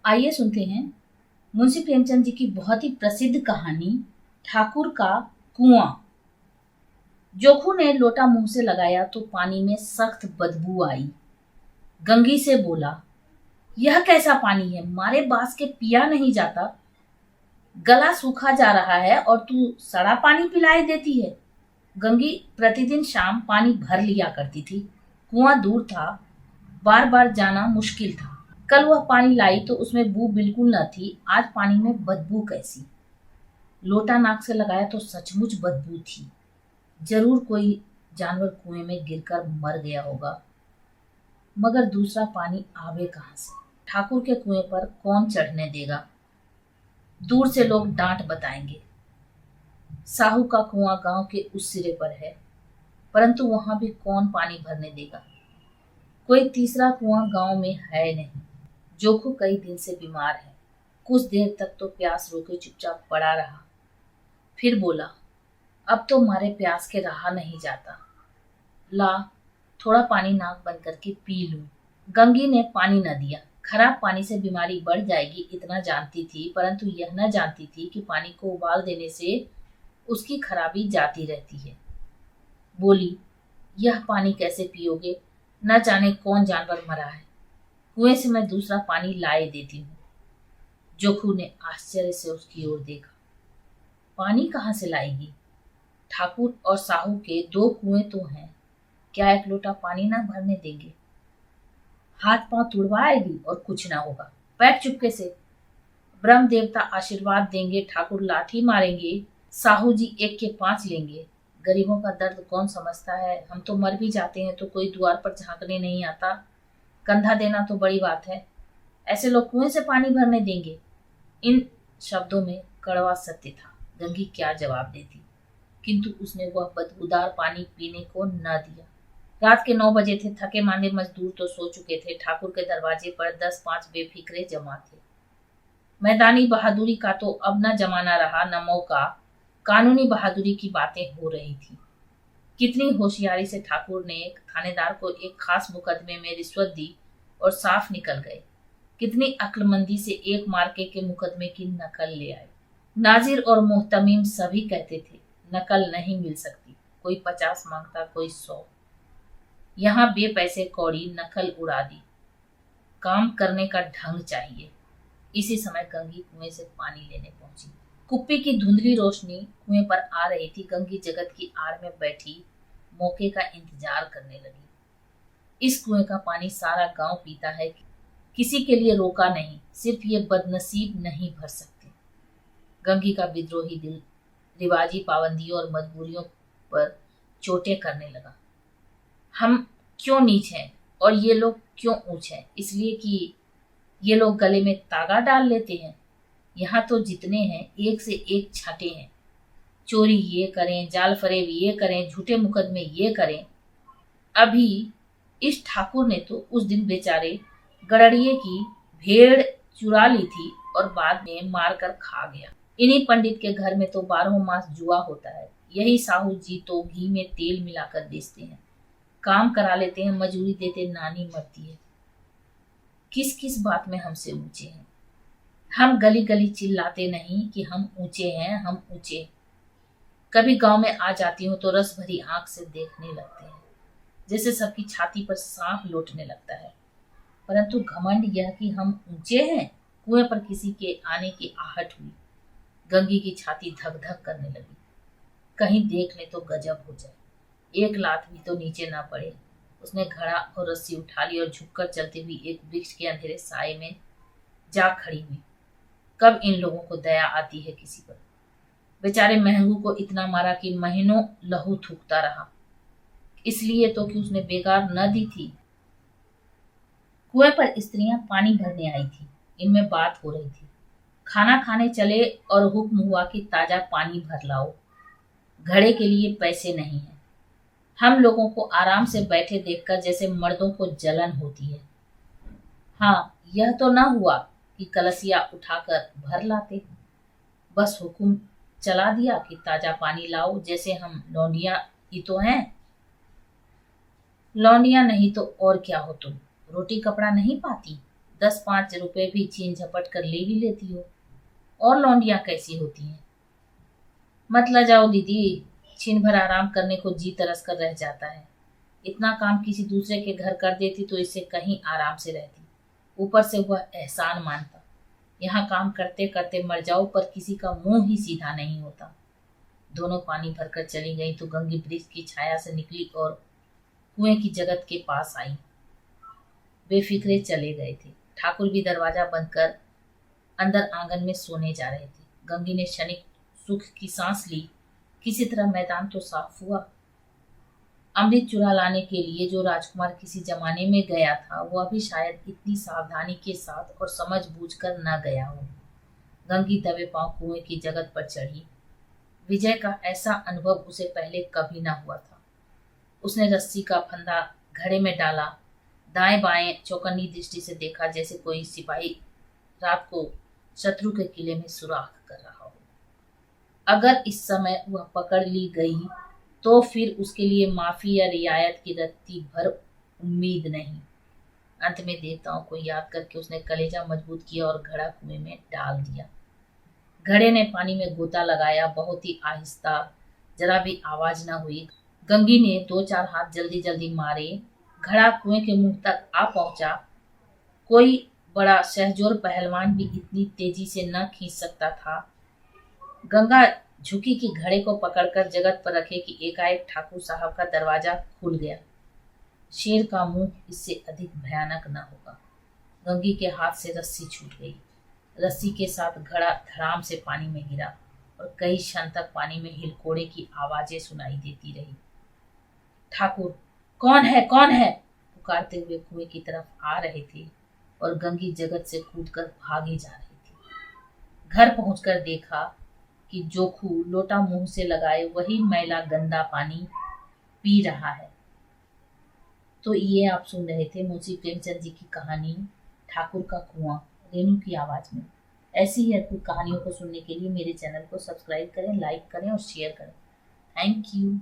आइए सुनते हैं मुंशी प्रेमचंद जी की बहुत ही प्रसिद्ध कहानी ठाकुर का कुआं। जोखू ने लोटा मुंह से लगाया तो पानी में सख्त बदबू आई। गंगी से बोला, यह कैसा पानी है, मारे बास के पिया नहीं जाता। गला सूखा जा रहा है और तू सड़ा पानी पिलाई देती है। गंगी प्रतिदिन शाम पानी भर लिया करती थी। कुआं दूर था, बार बार जाना मुश्किल था। कल वह पानी लाई तो उसमें बू बिल्कुल न थी। आज पानी में बदबू कैसी। लोटा नाक से लगाया तो सचमुच बदबू थी। जरूर कोई जानवर कुएं में गिरकर मर गया होगा, मगर दूसरा पानी आवे कहां से। ठाकुर के कुएं पर कौन चढ़ने देगा। दूर से लोग डांट बताएंगे। साहू का कुआं गांव के उस सिरे पर है, परंतु वहां भी कौन पानी भरने देगा। कोई तीसरा कुआं गांव में है नहीं। जोखू कई दिन से बीमार है। कुछ देर तक तो प्यास रोके चुपचाप पड़ा रहा, फिर बोला, अब तो मारे प्यास के रहा नहीं जाता। ला थोड़ा पानी नाक बंद करके पी लूं। गंगी ने पानी न दिया। खराब पानी से बीमारी बढ़ जाएगी इतना जानती थी, परंतु यह न जानती थी कि पानी को उबाल देने से उसकी खराबी जाती रहती है। बोली, यह पानी कैसे पियोगे, न जाने कौन जानवर मरा है। कुएं से मैं दूसरा पानी लाए देती हूँ। जोखू ने आश्चर्य से उसकी ओर देखा। पानी कहाँ से लाएगी। ठाकुर और साहू के दो कुएं तो हैं, क्या एक लोटा पानी ना भरने देंगे। हाथ पांव तुड़वाएगी और कुछ ना होगा। बैठ चुपके से। ब्रह्म देवता आशीर्वाद देंगे, ठाकुर लाठी मारेंगे, साहू जी एक के 5 लेंगे। गरीबों का दर्द कौन समझता है। हम तो मर भी जाते हैं तो कोई द्वार पर झांकने नहीं आता। कंधा देना तो बड़ी बात है, ऐसे लोग कुएं से पानी भरने देंगे। इन शब्दों में कड़वा सत्य था। गंगी क्या जवाब देती, किंतु उसने वह बदबूदार पानी पीने को न दिया। रात के 9 बजे थे। थके मांदे मजदूर तो सो चुके थे। ठाकुर के दरवाजे पर 10-5 बेफिक्रे जमा थे। मैदानी बहादुरी का तो अब न जमाना रहा न मौका। कानूनी बहादुरी की बातें हो रही थी। कितनी होशियारी से ठाकुर ने एक थानेदार को एक खास मुकदमे में रिश्वत दी और साफ निकल गए। कितनी अक्लमंदी से एक मार्के के मुकदमे की नकल ले आए। नाजिर और मोहतमीम सभी कहते थे नकल नहीं मिल सकती। कोई 50 मांगता, कोई 100। यहाँ बेपैसे कौड़ी नकल उड़ा दी। काम करने का ढंग चाहिए। इसी समय गंगी कुएं से पानी लेने पहुंची। कुप्पी की धुंधली रोशनी कुएं पर आ रही थी। गंगी जगत की आड़ में बैठी मौके का इंतजार करने लगी। इस कुएं का पानी सारा गांव पीता है, किसी के लिए रोका नहीं, सिर्फ ये बदनसीब नहीं भर सकते। गंगी का विद्रोही दिल रिवाजी पाबंदियों और मजबूरियों पर चोटें करने लगा। हम क्यों नीच हैं और ये लोग क्यों ऊंच हैं, इसलिए कि ये लोग गले में तागा डाल लेते हैं। यहाँ तो जितने हैं एक से एक छाटे हैं। चोरी ये करें, जाल फरेब ये करें, झूठे मुकदमे ये करें। अभी इस ठाकुर ने तो उस दिन बेचारे गड़ड़िए की भेड़ चुरा ली थी और बाद में मार कर खा गया। इन्हीं पंडित के घर में तो 12 मास जुआ होता है। यही साहू जी तो घी में तेल मिलाकर बेचते हैं, काम करा लेते हैं, मजूरी देते नानी मरती है। किस किस बात में हमसे ऊंचे हैं। हम गली गली चिल्लाते नहीं कि हम ऊंचे हैं, हम ऊंचे। कभी गांव में आ जाती हूँ तो रस भरी आंख से देखने लगते हैं, जैसे सबकी छाती पर सांप लौटने लगता है। परंतु घमंड यह कि हम ऊंचे हैं। कुएं पर किसी के आने की आहट हुई। गंगी की छाती धक धक करने लगी। कहीं देख ले तो गजब हो जाए। एक लात भी तो नीचे ना पड़े। उसने घड़ा और रस्सी उठा ली और झुककर चलती हुई एक वृक्ष के अंधेरे साए में जा खड़ी हुई। कब इन लोगों को दया आती है किसी पर। बेचारे महंगू को इतना मारा कि महीनों लहू थूकता रहा, इसलिए तो कि उसने बेगार न दी थी। कुएं पर स्त्रियां पानी भरने आई थी। इनमें बात हो रही थी। खाना खाने चले और हुक्म हुआ कि ताजा पानी भर लाओ। घड़े के लिए पैसे नहीं है। हम लोगों को आराम से बैठे देखकर जैसे मर्दों को जलन होती है। हाँ, यह तो ना हुआ कि कलसिया उठाकर भर लाते। बस हुक्म चला दिया कि ताजा पानी लाओ, जैसे हम लौंडिया ही तो हैं। लौंडिया नहीं तो और क्या हो तुम। रोटी कपड़ा नहीं पाती, 10-5 रुपए भी छीन झपट कर ले ही लेती हो। और लौंडियां कैसी होती हैं? मत लजाओ दीदी, छीन भर आराम करने को जी तरस कर रह जाता है। इतना काम किसी दूसरे के घर कर देती तो इससे कहीं आराम से रहती। ऊपर से वह एहसान मानता। यहाँ काम करते करते मर जाओ पर किसी का मुंह ही सीधा नहीं होता। दोनों पानी भरकर चली गई तो गंगी वृक्ष की छाया से निकली और कुएं की जगत के पास आई। बेफिक्रे चले गए थे। ठाकुर भी दरवाजा बंद कर अंदर आंगन में सोने जा रहे थे। गंगी ने क्षणिक सुख की सांस ली। किसी तरह मैदान तो साफ हुआ। अमृत चुरा लाने के लिए जो राजकुमार किसी जमाने में गया था वह भी शायद इतनी सावधानी के साथ और समझ बूझ कर न गया हो। गंगी दबे पांव कुएं की जगत पर चढ़ी। विजय का ऐसा अनुभव उसे पहले कभी न हुआ था। उसने रस्सी का फंदा घड़े में डाला, दाएं बाएं चौकन्नी दृष्टि से देखा जैसे कोई सिपाही रात को शत्रु के किले में सुराख कर रहा हो। अगर इस समय वह पकड़ ली गई तो फिर उसके लिए माफी या रियायत की रत्ती भर उम्मीद नहीं। अंत में देवताओं को याद करके उसने कलेजा मजबूत किया और घड़ा कुएं में डाल दिया। घड़े ने पानी में गोता लगाया, बहुत ही आहिस्ता, जरा भी आवाज न हुई। गंगी ने 2-4 हाथ जल्दी जल्दी मारे। घड़ा कुएं के मुंह तक आ पहुंचा। कोई बड़ा शहजोर पहलवान भी इतनी तेजी से न खींच सकता था। गंगा झुकी कि घड़े को पकड़कर जगत पर रखे कि एकाएक ठाकुर साहब का दरवाजा खुल गया। शेर का मुंह इससे अधिक भयानक न होगा। गंगी के हाथ से रस्सी छूट गई। रस्सी के साथ घड़ा धड़ाम से पानी में गिरा और कई क्षण तक पानी में हिलकोड़े की आवाजें सुनाई देती रही। ठाकुर, कौन है, कौन है? पुकारते हुए कुएं की तरफ आ रहे थे और गंगी जगत से कूदकर भागे जा रही थी। घर पहुंचकर देखा कि जोखू लोटा मुंह से लगाए वही मैला गंदा पानी पी रहा है। तो ये आप सुन रहे थे मुंशी प्रेमचंद जी की कहानी ठाकुर का कुआं, रेणु की आवाज में। ऐसी ही अद्भुत कहानियों को सुनने के लिए मेरे चैनल को सब्सक्राइब करें, लाइक करें और शेयर करें। Thank you.